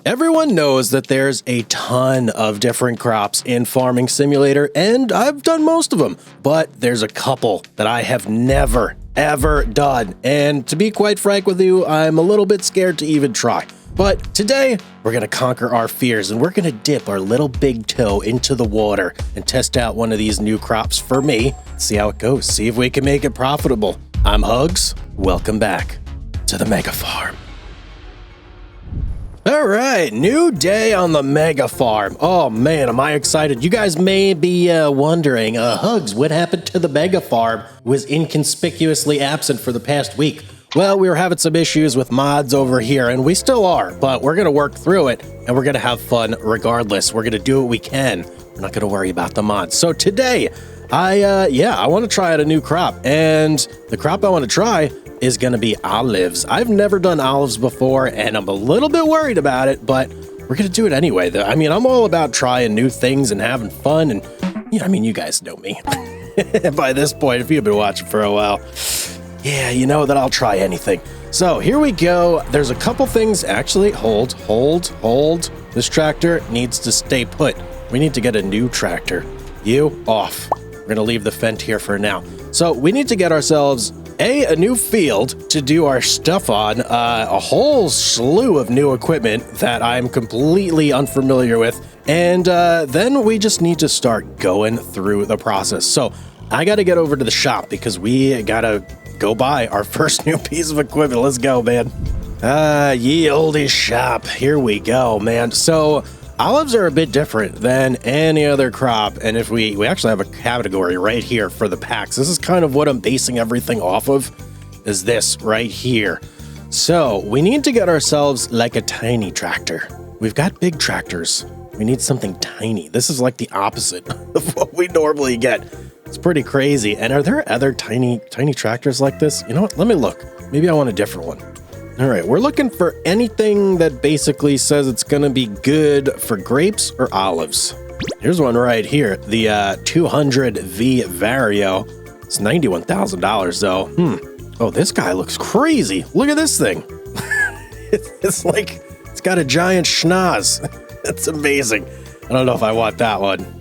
Everyone knows that there's a ton of different crops in Farming Simulator, and I've done most of them, but there's a couple that I have never, ever done. And to be quite frank with you, I'm a little bit scared to even try. But today, we're gonna conquer our fears and we're gonna dip our little big toe into the water and test out one of these new crops for me. See how it goes, see if we can make it profitable. I'm Hugz, welcome back to the Mega Farm. All right, new day on the Mega Farm. Oh man, am I excited. You guys may be wondering, Hugz, what happened to the Mega Farm? Was inconspicuously absent for the past week. Well, we were having some issues with mods over here, and we still are, but we're gonna work through it, and we're gonna have fun regardless. We're gonna do what we can. We're not gonna worry about the mods. So today, I wanna try out a new crop, and the crop I wanna try is gonna be olives. I've never done olives before, and I'm a little bit worried about it, but we're gonna do it anyway. I mean, I'm all about trying new things and having fun, and you guys know me. By this point, if you've been watching for a while, yeah, you know that I'll try anything. So here we go. There's a couple things. Actually, hold. This tractor needs to stay put. We need to get a new tractor. You off. We're gonna leave the Fendt here for now. So we need to get ourselves a new field to do our stuff on, a whole slew of new equipment that I'm completely unfamiliar with, and then we just need to start going through the process. So I got to get over to the shop because we got to go buy our first new piece of equipment. Let's go, man. Ye olde shop. Here we go, man. So olives are a bit different than any other crop, and if we actually have a category right here for the packs. This is kind of what I'm basing everything off of, is this right here. So we need to get ourselves like a tiny tractor. We've got big tractors. We need something tiny. This is like the opposite of what we normally get. It's pretty crazy. And are there other tiny tractors like this? You know what? Let me look. Maybe I want a different one. All right, we're looking for anything that basically says it's gonna be good for grapes or olives. Here's one right here, the 200V Vario. It's $91,000 though. Oh, this guy looks crazy. Look at this thing. It's like, it's got a giant schnoz. That's amazing. I don't know if I want that one.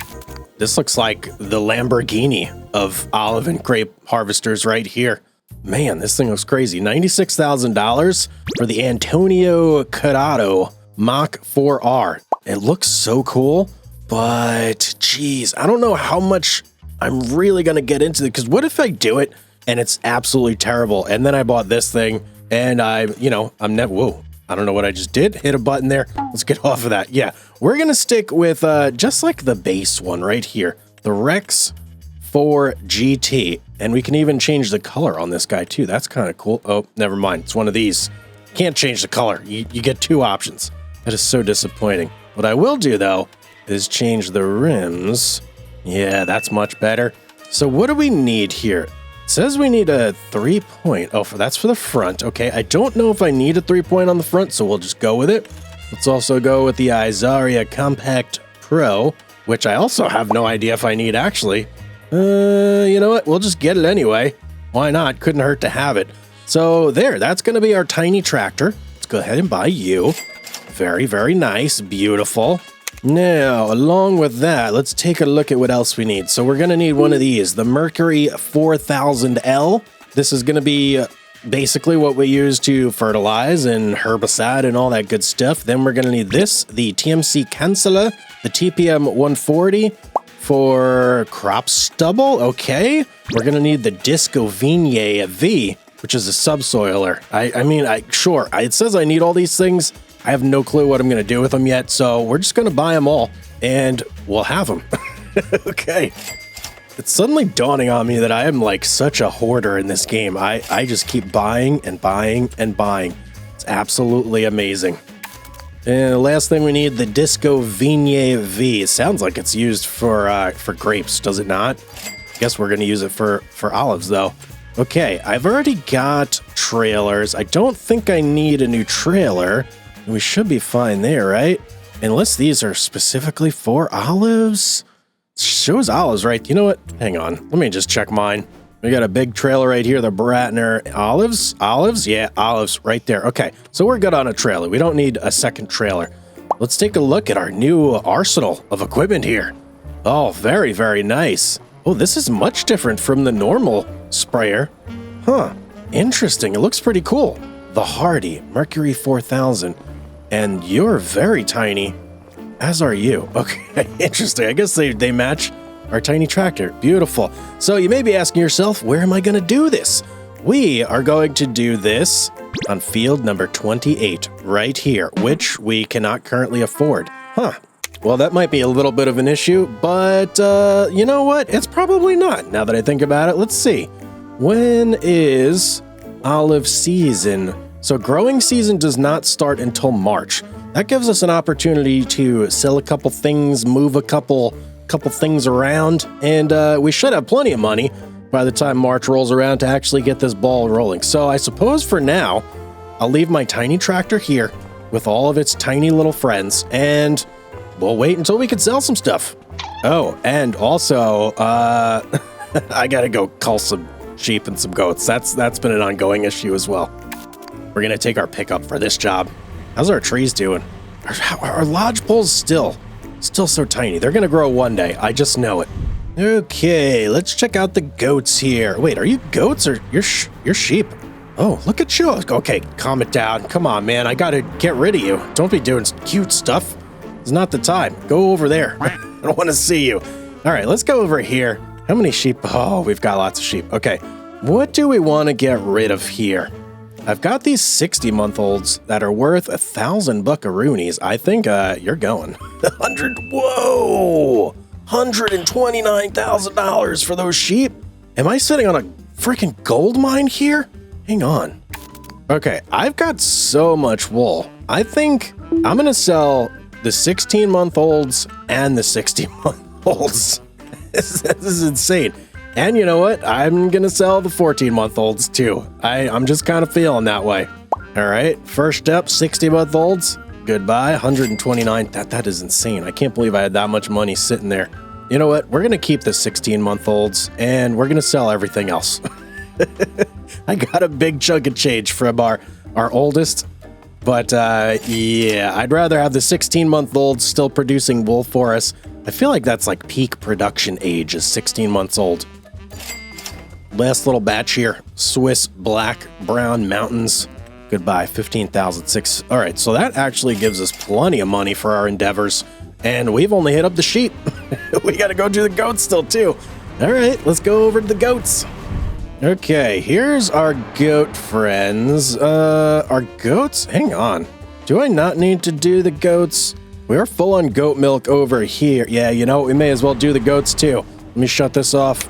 This looks like the Lamborghini of olive and grape harvesters right here. Man, this thing looks crazy. $96,000 for the Antonio Corrado Mach 4R. It looks so cool, but geez, I don't know how much I'm really gonna get into it, because what if I do it and it's absolutely terrible, and then I bought this thing and whoa, I don't know what I just did. Hit a button there. Let's get off of that. Yeah, we're gonna stick with just like the base one right here, the Rex 4 GT, and we can even change the color on this guy too. That's kind of cool. Oh, never mind. It's one of these. Can't change the color. You get two options. That is so disappointing. What I will do though is change the rims. Yeah, that's much better. So what do we need here? It says we need a 3-point. Oh, that's for the front. Okay, I don't know if I need a 3-point on the front, so we'll just go with it. Let's also go with the Izaria Compact Pro, which I also have no idea if I need actually. You know what? We'll just get it anyway. Why not? Couldn't hurt to have it. So there, that's going to be our tiny tractor. Let's go ahead and buy you. Very, very nice. Beautiful. Now, along with that, let's take a look at what else we need. So we're going to need one of these, the Mercury 4000L. This is going to be basically what we use to fertilize and herbicide and all that good stuff. Then we're going to need this, the TMC Canceller, the TPM 140. For crop stubble, okay. We're gonna need the Disco Vigne V, which is a subsoiler. It says I need all these things. I have no clue what I'm gonna do with them yet, so we're just gonna buy them all, and we'll have them. Okay. It's suddenly dawning on me that I am like such a hoarder in this game. I just keep buying and buying and buying. It's absolutely amazing. And the last thing we need, the Disco Vigne V. It sounds like it's used for grapes, does it not? I guess we're going to use it for olives, though. Okay, I've already got trailers. I don't think I need a new trailer. We should be fine there, right? Unless these are specifically for olives. It shows olives, right? You know what? Hang on. Let me just check mine. We got a big trailer right here, the Bratner olives. Olives? Yeah, olives right there. Okay, so we're good on a trailer. We don't need a second trailer. let's take a look at our new arsenal of equipment here. Oh, very, very nice. Oh, this is much different from the normal sprayer. Huh, interesting. It looks pretty cool. The Hardy, Mercury 4000. And you're very tiny, as are you. Okay, interesting. I guess they match our tiny tractor. Beautiful. So you may be asking yourself, where am I going to do this? We are going to do this on field number 28, right here, which we cannot currently afford. Huh. Well, that might be a little bit of an issue, but you know what? It's probably not. Now that I think about it, let's see. When is olive season? So growing season does not start until March. That gives us an opportunity to sell a couple things, move a couple things around, and we should have plenty of money by the time March rolls around to actually get this ball rolling. So I suppose for now, I'll leave my tiny tractor here with all of its tiny little friends, and we'll wait until we can sell some stuff. Oh, and also, I gotta go cull some sheep and some goats. That's been an ongoing issue as well. We're gonna take our pickup for this job. How's our trees doing? Our lodge poles still so tiny. They're gonna grow one day. I just know it. Okay, let's check out the goats here. Wait, are you goats or you're sheep? Oh, look at you. Okay, calm it down. Come on, man. I gotta get rid of you. Don't be doing cute stuff. It's not the time. Go over there. I don't want to see you. All right, let's go over here. How many sheep? Oh, we've got lots of sheep. Okay, what do we want to get rid of here? I've got these 60-month-olds that are worth 1,000 buckaroonies. I think you're going. 100. Whoa! $129,000 for those sheep? Am I sitting on a freaking gold mine here? Hang on. Okay, I've got so much wool. I think I'm gonna sell the 16-month-olds and the 60-month-olds. This is insane. And you know what? I'm gonna sell the 14-month-olds too. I'm just kind of feeling that way. All right, first up, 60-month-olds. Goodbye, 129. That is insane. I can't believe I had that much money sitting there. You know what? We're going to keep the 16-month-olds, and we're going to sell everything else. I got a big chunk of change from our oldest, but yeah, I'd rather have the 16-month-olds still producing wool for us. I feel like that's like peak production age is 16 months old. Last little batch here, Swiss Black Brown Mountains. Goodbye, 15,006. All right, so that actually gives us plenty of money for our endeavors, and we've only hit up the sheep. We got to go do the goats still, too. All right, let's go over to the goats. Okay, here's our goat friends. Our goats? Hang on. Do I not need to do the goats? We're full on goat milk over here. Yeah, you know, we may as well do the goats, too. Let me shut this off.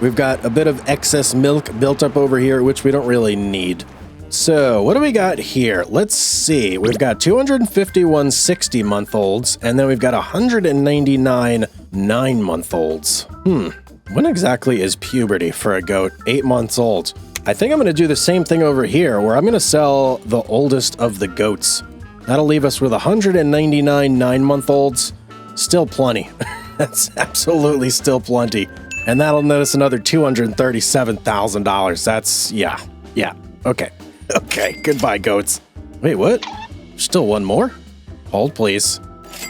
We've got a bit of excess milk built up over here, which we don't really need. So, what do we got here? Let's see. We've got 251 60-month-olds, and then we've got 199 9-month-olds. When exactly is puberty for a goat? 8 months old. I think I'm going to do the same thing over here, where I'm going to sell the oldest of the goats. That'll leave us with 199 9-month-olds. Still plenty. That's absolutely still plenty. And that'll net us another $237,000. That's, yeah. Okay. Okay, goodbye, goats. Wait, what? Still one more? Hold, please.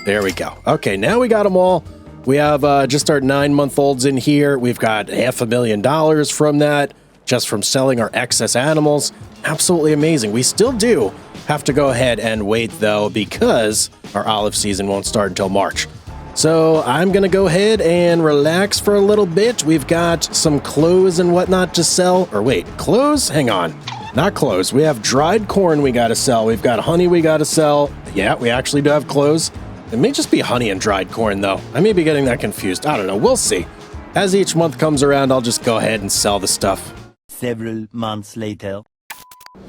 There we go. Okay, now we got them all. We have just our 9-month-olds in here. We've got $500,000 from that, just from selling our excess animals. Absolutely amazing. We still do have to go ahead and wait, though, because our olive season won't start until March. So I'm going to go ahead and relax for a little bit. We've got some clothes and whatnot to sell. Or wait, clothes? Hang on. Not clothes. We have dried corn we got to sell. We've got honey we got to sell. Yeah, we actually do have clothes. It may just be honey and dried corn, though. I may be getting that confused. I don't know. We'll see. As each month comes around, I'll just go ahead and sell the stuff. Several months later.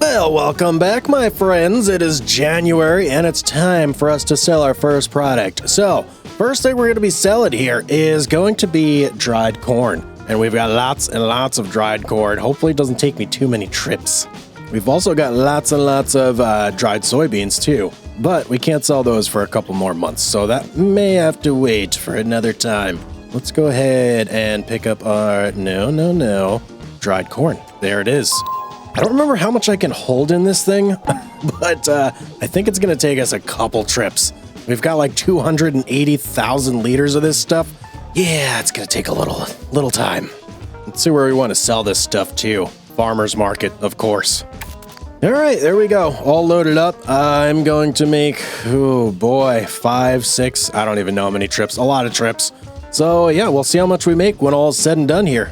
Well, welcome back, my friends. It is January, and it's time for us to sell our first product. So, first thing we're going to be selling here is going to be dried corn. And we've got lots and lots of dried corn. Hopefully it doesn't take me too many trips. We've also got lots and lots of dried soybeans too, but we can't sell those for a couple more months, so that may have to wait for another time. Let's go ahead and pick up our, no, dried corn. There it is. I don't remember how much I can hold in this thing, but I think it's going to take us a couple trips We've got like 280,000 liters of this stuff. Yeah, it's gonna take a little time. Let's see where we want to sell this stuff to. Farmer's market, of course. All right, there we go. All loaded up. I'm going to make, oh boy, 5, 6, I don't even know how many trips. A lot of trips. So yeah, we'll see how much we make when all is said and done here.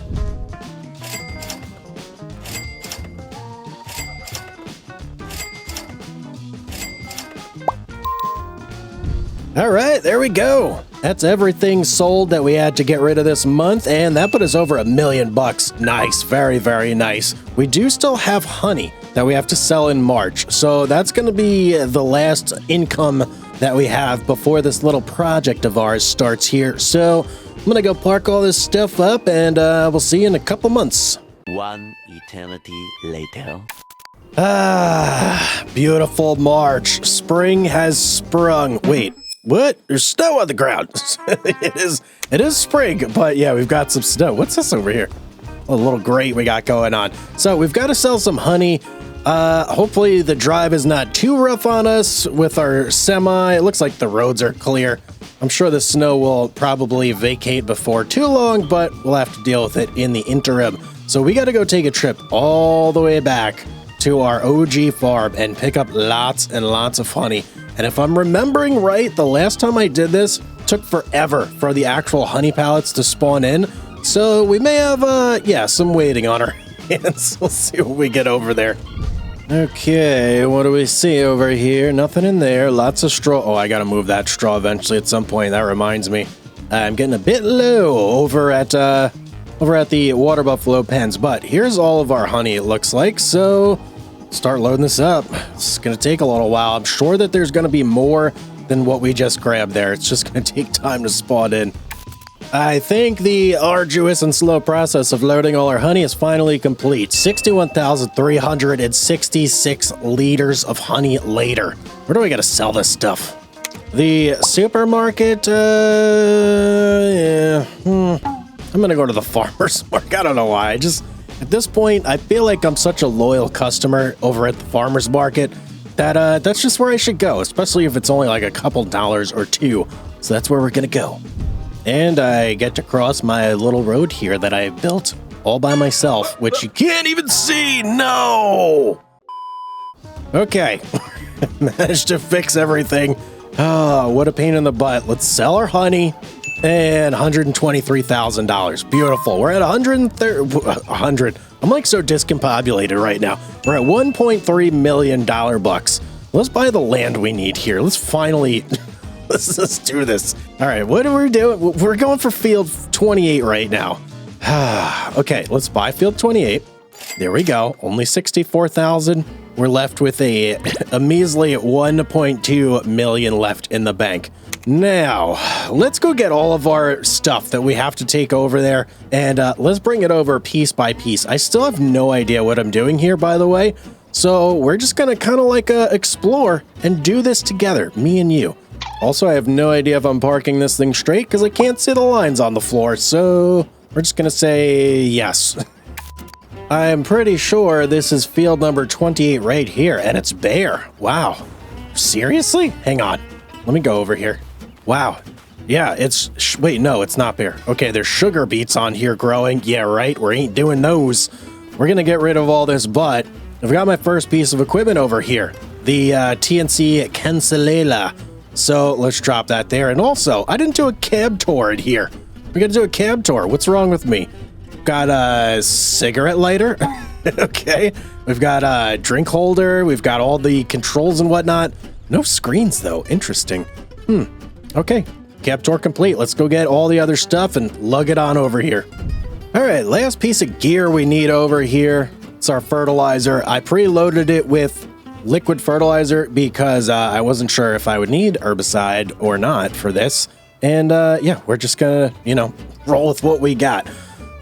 All right, there we go. That's everything sold that we had to get rid of this month, and that put us over $1 million. Nice, very, very nice. We do still have honey that we have to sell in March, so that's going to be the last income that we have before this little project of ours starts here. So I'm going to go park all this stuff up, and we'll see you in a couple months. One eternity later. Ah, beautiful March. Spring has sprung. Wait. What? There's snow on the ground. It is spring, but yeah, we've got some snow. What's this over here? A little grate we got going on. So we've got to sell some honey. Hopefully the drive is not too rough on us with our semi. It looks like the roads are clear. I'm sure the snow will probably vacate before too long, but we'll have to deal with it in the interim. So we got to go take a trip all the way back to our OG farm and pick up lots and lots of honey. And if I'm remembering right, the last time I did this took forever for the actual honey pallets to spawn in. So we may have, yeah, some waiting on our hands. We'll see what we get over there. Okay, what do we see over here? Nothing in there. Lots of straw. Oh, I gotta move that straw eventually at some point. That reminds me. I'm getting a bit low over at the Water Buffalo pens. But here's all of our honey, it looks like. So start loading this up. It's gonna take a little while. I'm sure that there's gonna be more than what we just grabbed there. It's just gonna take time to spawn in. I think the arduous and slow process of loading all our honey is finally complete. 61,366 liters of honey later. Where do I gotta sell this stuff? The supermarket, yeah. I'm gonna go to the farmer's market. I don't know why. At this point, I feel like I'm such a loyal customer over at the farmer's market that that's just where I should go, especially if it's only like a couple dollars or two. So that's where we're gonna go. And I get to cross my little road here that I built all by myself, which you can't even see. No! Okay, managed to fix everything. Oh, what a pain in the butt. Let's sell our honey. And $123,000. Beautiful. We're at 100. I'm like so discombobulated right now. We're at $1.3 million bucks. Let's buy the land we need here. Let's finally, let's do this. All right, what are we doing? We're going for field 28 right now. Okay, let's buy field 28. There we go. Only 64,000. We're left with a measly 1.2 million left in the bank. Now, let's go get all of our stuff that we have to take over there, and let's bring it over piece by piece. I still have no idea what I'm doing here, by the way, so we're just gonna kind of like explore and do this together, me and you. Also, I have no idea if I'm parking this thing straight because I can't see the lines on the floor, so we're just gonna say yes. I'm pretty sure this is field number 28 right here, and it's bare. Wow. Seriously? Hang on. Let me go over here. Wow. Yeah, it's... wait, no, it's not bare. Okay, there's sugar beets on here growing. Yeah, right. We ain't doing those. We're going to get rid of all this, but I've got my first piece of equipment over here. The TNC Cancelela. So let's drop that there. And also, I didn't do a cab tour in here. We got to do a cab tour. What's wrong with me? Got a cigarette lighter. Okay. We've got a drink holder. We've got all the controls and whatnot. No screens, though. Interesting. Okay. Cab tour complete. Let's go get all the other stuff and lug it on over here. All right. Last piece of gear we need over here. It's our fertilizer. I preloaded it with liquid fertilizer because I wasn't sure if I would need herbicide or not for this. And yeah, we're just gonna, roll with what we got.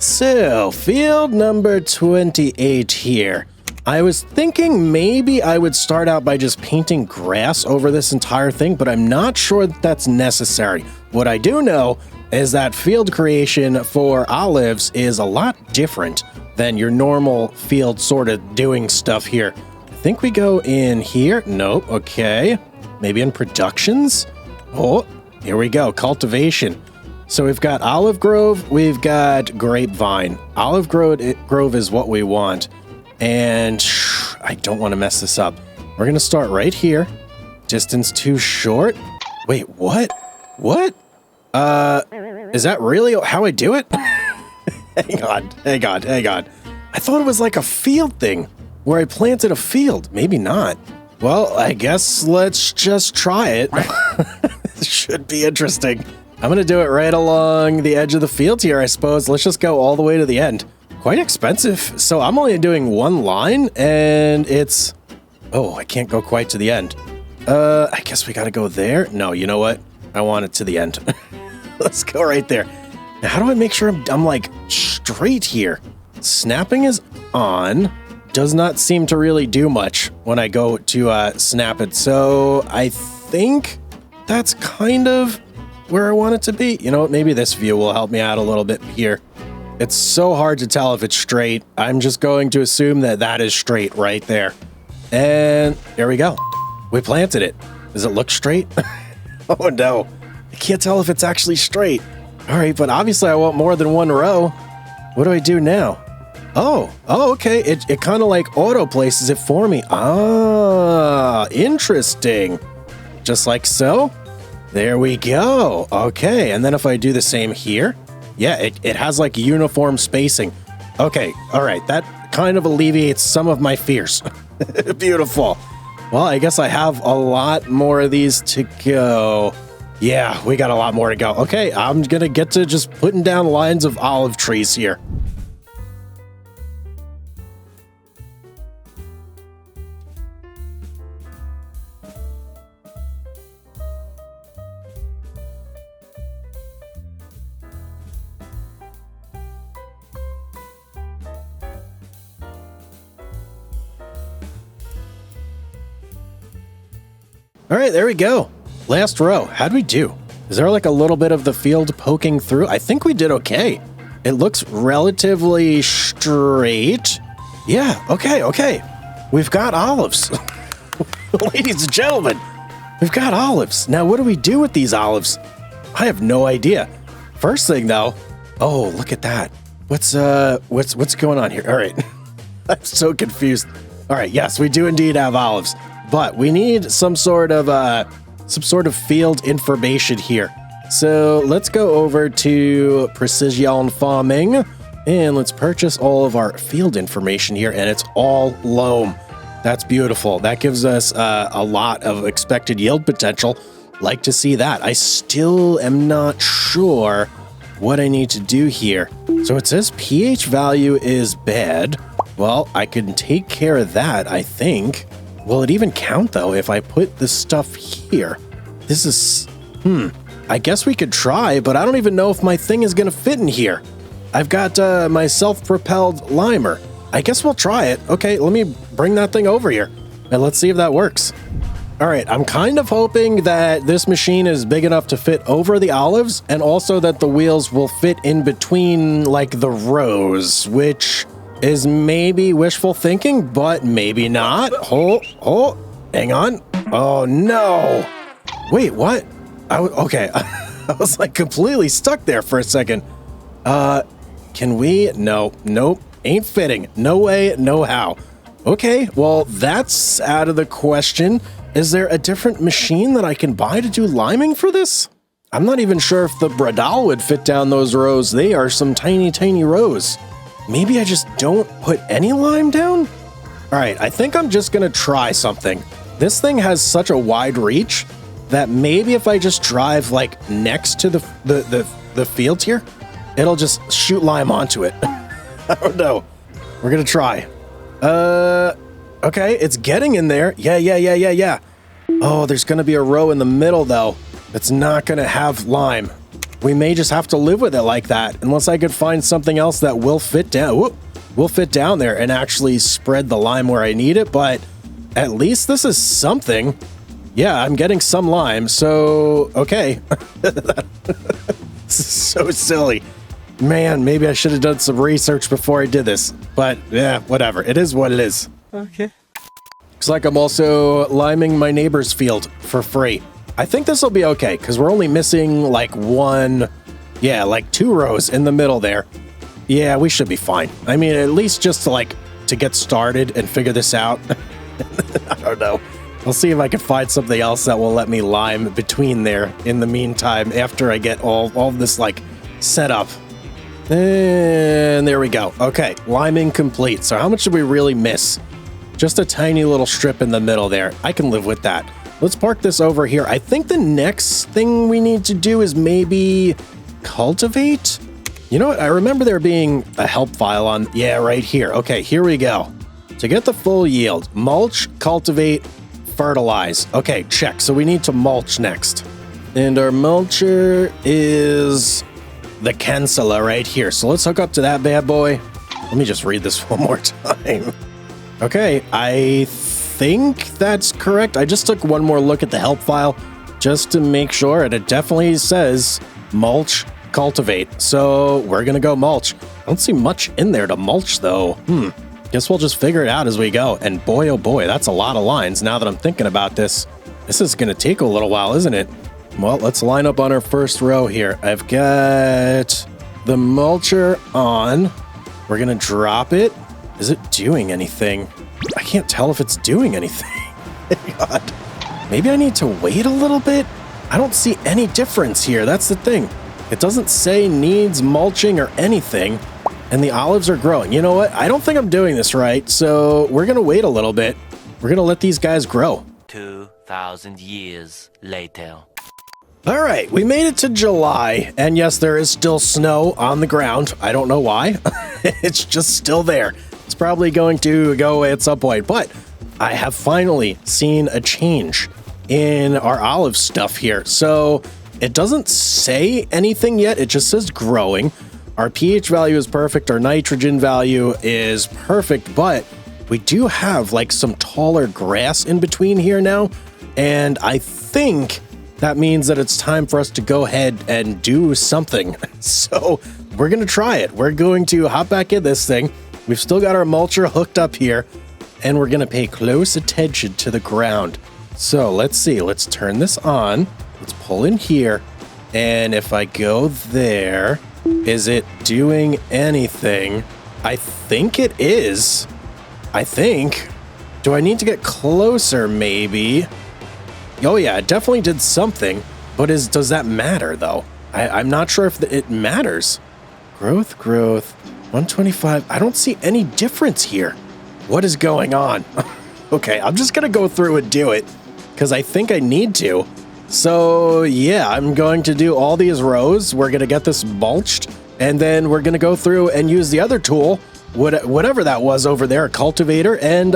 So, field number 28 here. I was thinking maybe I would start out by just painting grass over this entire thing, but I'm not sure that that's necessary. What I do know is that field creation for olives is a lot different than your normal field sort of doing stuff here. I think we go in here. Nope. Okay. Maybe in productions. Oh, here we go. Cultivation. So we've got olive grove. We've got grapevine. Olive grove is what we want. And I don't want to mess this up. We're going to start right here. Distance too short. Wait, what? What? Is that really how I do it? Hang on. I thought it was like a field thing where I planted a field. Maybe not. Well, I guess let's just try it. This should be interesting. I'm gonna do it right along the edge of the field here, I suppose. Let's just go all the way to the end. Quite expensive. So I'm only doing one line and it's... Oh, I can't go quite to the end. I guess we gotta go there. No, you know what? I want it to the end. Let's go right there. Now, how do I make sure I'm like straight here? Snapping is on. Does not seem to really do much when I go to snap it. So I think that's kind of where I want it to be. You know what? Maybe this view will help me out a little bit here. It's so hard to tell if it's straight. I'm just going to assume that that is straight right there. And there we go. We planted it. Does it look straight? Oh no. I can't tell if it's actually straight. All right, but obviously I want more than one row. What do I do now? Oh, okay. It kind of like auto places it for me. Ah, interesting. Just like so. There we go. Okay, and then if I do the same here, yeah, it has like uniform spacing. Okay, all right. That kind of alleviates some of my fears. Beautiful. Well, I guess I have a lot more of these to go. Yeah, we got a lot more to go. Okay, I'm going to get to just putting down lines of olive trees here. All right, there we go. Last row. How'd we do? Is there like a little bit of the field poking through? I think we did okay. It looks relatively straight. Yeah, okay. We've got olives. Ladies and gentlemen, we've got olives. Now, what do we do with these olives? I have no idea. First thing though, oh, look at that. What's going on here? All right. I'm so confused. All right, yes, we do indeed have olives. But we need some sort of field information here. So let's go over to precision farming and let's purchase all of our field information here. And it's all loam. That's beautiful. That gives us a lot of expected yield potential. Like to see that. I still am not sure what I need to do here. So it says pH value is bad. Well, I can take care of that, I think. Will it even count, though, if I put this stuff here? This is... I guess we could try, but I don't even know if my thing is going to fit in here. I've got my self-propelled limer. I guess we'll try it. Okay, let me bring that thing over here, and let's see if that works. All right, I'm kind of hoping that this machine is big enough to fit over the olives, and also that the wheels will fit in between, like, the rows, which... is maybe wishful thinking, but maybe not. Oh, hang on. Oh, no. Wait, what? Okay, I was like completely stuck there for a second. Can we? No, nope, ain't fitting. No way, no how. Okay, well, that's out of the question. Is there a different machine that I can buy to do liming for this? I'm not even sure if the Bradal would fit down those rows. They are some tiny, tiny rows. Maybe I just don't put any lime down? All right, I think I'm just gonna try something. This thing has such a wide reach that maybe if I just drive like next to the field here, it'll just shoot lime onto it. I don't know. We're gonna try. Okay, it's getting in there. Yeah. Oh, there's gonna be a row in the middle though. It's not gonna have lime. We may just have to live with it like that, unless I could find something else that will fit down. Will fit down there and actually spread the lime where I need it, but at least this is something. Yeah, I'm getting some lime, so okay. This is so silly. Man, maybe I should have done some research before I did this, but yeah, whatever. It is what it is. Okay. Looks like I'm also liming my neighbor's field for free. I think this will be okay because we're only missing like like 2 rows in the middle there. Yeah, we should be fine. I mean, at least just to get started and figure this out. I don't know. I'll see if I can find something else that will let me lime between there in the meantime after I get all this set up. And there we go. Okay, liming complete. So how much did we really miss? Just a tiny little strip in the middle there. I can live with that. Let's park this over here. I think the next thing we need to do is maybe cultivate. You know what? I remember there being a help file on, yeah, right here. Okay, here we go. To get the full yield, mulch, cultivate, fertilize. Okay, check. So we need to mulch next. And our mulcher is the Cancela right here. So let's hook up to that bad boy. Let me just read this one more time. Okay, I think that's correct. I just took one more look at the help file just to make sure, and it definitely says mulch, cultivate. So we're gonna go mulch. I don't see much in there to mulch though. Guess we'll just figure it out as we go. And boy, oh boy, that's a lot of lines now that I'm thinking about this. This is gonna take a little while, isn't it? Well, let's line up on our first row here. I've got the mulcher on. We're gonna drop it. Is it doing anything? I can't tell if it's doing anything. God. Maybe I need to wait a little bit? I don't see any difference here. That's the thing. It doesn't say needs mulching or anything, and the olives are growing. You know what? I don't think I'm doing this right, so we're going to wait a little bit. We're going to let these guys grow. 2,000 years later. All right, we made it to July, and yes, there is still snow on the ground. I don't know why. It's just still there. It's probably going to go away at some point, but I have finally seen a change in our olive stuff here. So it doesn't say anything yet. It just says growing. Our pH value is perfect. Our nitrogen value is perfect, but we do have some taller grass in between here now. And I think that means that it's time for us to go ahead and do something. So we're going to try it. We're going to hop back in this thing. We've still got our mulcher hooked up here, and we're going to pay close attention to the ground. So let's see. Let's turn this on. Let's pull in here. And if I go there, is it doing anything? I think it is. I think. Do I need to get closer maybe? Oh yeah, it definitely did something. But does that matter though? I'm not sure if it matters. Growth. 125. I don't see any difference here. What is going on? Okay, I'm just going to go through and do it because I think I need to. So yeah, I'm going to do all these rows. We're going to get this mulched, and then we're going to go through and use the other tool, whatever that was over there, a cultivator, and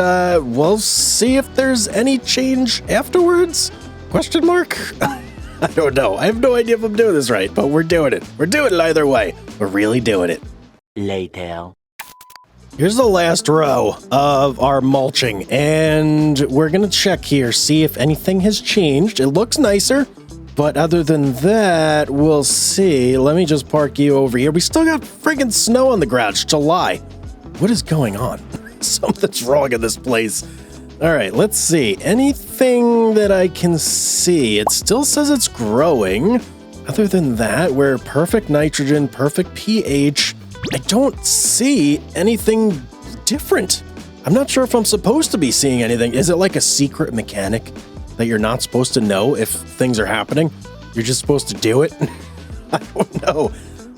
we'll see if there's any change afterwards? Question mark? I don't know. I have no idea if I'm doing this right, but we're doing it. We're doing it either way. We're really doing it. Later. Here's the last row of our mulching, and we're going to check here, see if anything has changed. It looks nicer, but other than that, we'll see. Let me just park you over here. We still got friggin' snow on the ground. It's July. What is going on? Something's wrong in this place. All right, let's see. Anything that I can see? It still says it's growing. Other than that, we're perfect nitrogen, perfect pH. I don't see anything different. I'm not sure if I'm supposed to be seeing anything. Is it like a secret mechanic that you're not supposed to know if things are happening? You're just supposed to do it? I don't know.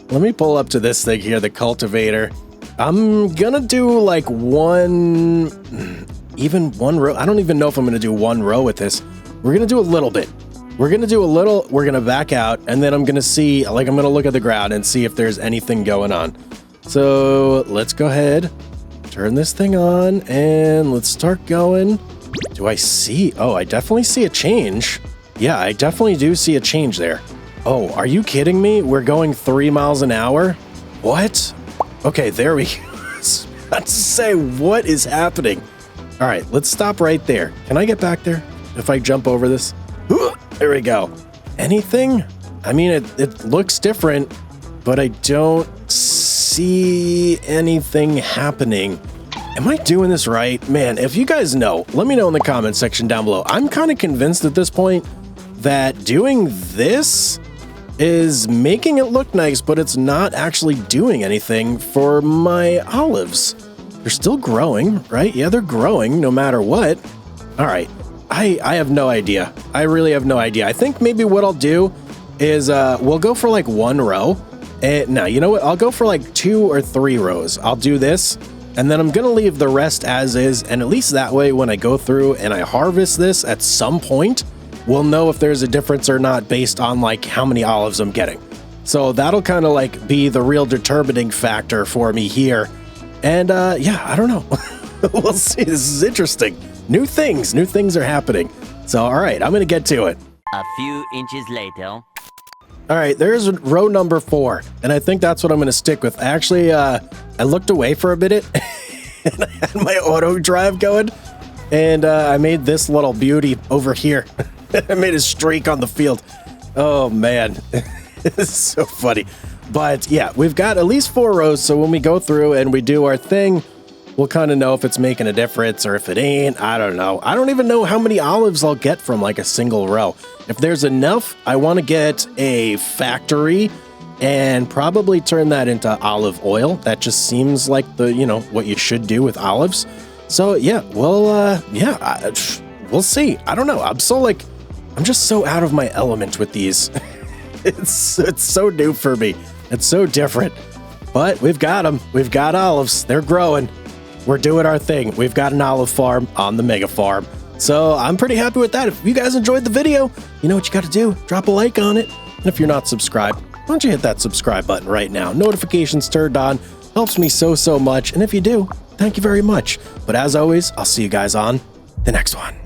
Let me pull up to this thing here, the cultivator. I'm gonna do one row. I don't even know if I'm gonna do one row with this. We're gonna do a little bit. We're gonna do a little, we're gonna back out, and then I'm gonna see, I'm gonna look at the ground and see if there's anything going on. So let's go ahead, turn this thing on, and let's start going. Do I see? Oh, I definitely see a change. Yeah, I definitely do see a change there. Oh, are you kidding me? We're going 3 miles an hour? What? Okay, there we go. I was about to say, what is happening? All right, let's stop right there. Can I get back there if I jump over this? There we go. Anything? I mean, it looks different, but I don't see anything happening. Am I doing this right? Man, if you guys know, let me know in the comment section down below. I'm kind of convinced at this point that doing this is making it look nice, but it's not actually doing anything for my olives. They're still growing, right? Yeah, they're growing no matter what. All right, I have no idea. I really have no idea. I think maybe what I'll do is we'll go for like 1 row. No, you know what? I'll go for like 2 or 3 rows. I'll do this, and then I'm gonna leave the rest as is, and at least that way when I go through and I harvest this at some point, we'll know if there's a difference or not based on like how many olives I'm getting. So that'll kind of like be the real determining factor for me here. And yeah, I don't know. We'll see. This is interesting. New things are happening. So, all right, I'm going to get to it. A few inches later. All right, there's row number 4, and I think that's what I'm going to stick with. Actually, I looked away for a minute, and I had my auto drive going, and I made this little beauty over here. I made a streak on the field. Oh, man. It's so funny. But yeah, we've got at least 4 rows, so when we go through and we do our thing, we'll kind of know if it's making a difference or if it ain't. I don't know. I don't even know how many olives I'll get from like a single row. If there's enough, I want to get a factory and probably turn that into olive oil. That just seems like the, you know, what you should do with olives. So yeah, well, we'll see. I don't know. I'm just so out of my element with these. It's so new for me. It's so different. But we've got them. We've got olives. They're growing. We're doing our thing. We've got an olive farm on the mega farm. So I'm pretty happy with that. If you guys enjoyed the video, you know what you got to do. Drop a like on it. And if you're not subscribed, why don't you hit that subscribe button right now? Notifications turned on. Helps me so much. And if you do, thank you very much. But as always, I'll see you guys on the next one.